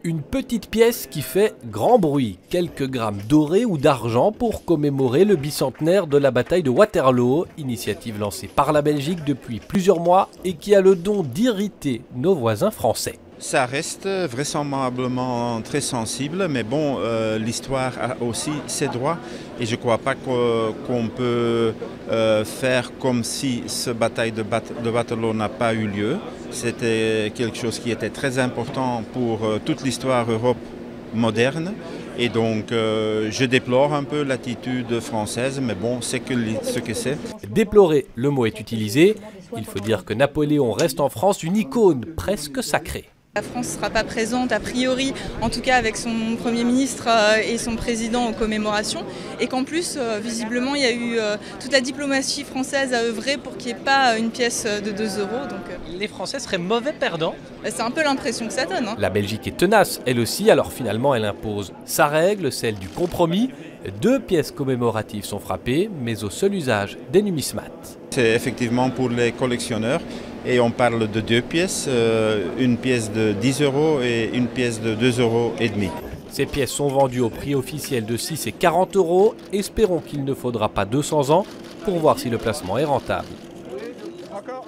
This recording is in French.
Une petite pièce qui fait grand bruit, quelques grammes dorés ou d'argent pour commémorer le bicentenaire de la bataille de Waterloo, initiative lancée par la Belgique depuis plusieurs mois et qui a le don d'irriter nos voisins français. Ça reste vraisemblablement très sensible, mais bon, l'histoire a aussi ses droits et je ne crois pas qu'on peut faire comme si cette bataille de Waterloo n'a pas eu lieu. C'était quelque chose qui était très important pour toute l'histoire Europe moderne et donc je déplore un peu l'attitude française, mais bon, c'est ce que c'est. Déplorer, le mot est utilisé. Il faut dire que Napoléon reste en France une icône presque sacrée. La France ne sera pas présente a priori, en tout cas avec son Premier ministre et son président aux commémorations, et qu'en plus, visiblement, il y a eu toute la diplomatie française à œuvrer pour qu'il n'y ait pas une pièce de 2 €. Donc, les Français seraient mauvais perdants? C'est un peu l'impression que ça donne. La Belgique est tenace, elle aussi, alors finalement elle impose sa règle, celle du compromis. 2 pièces commémoratives sont frappées, mais au seul usage des numismates. C'est effectivement pour les collectionneurs et on parle de 2 pièces, une pièce de 10 € et une pièce de 2,5 €. Ces pièces sont vendues au prix officiel de 6 et 40 €. Espérons qu'il ne faudra pas 200 ans pour voir si le placement est rentable. Encore.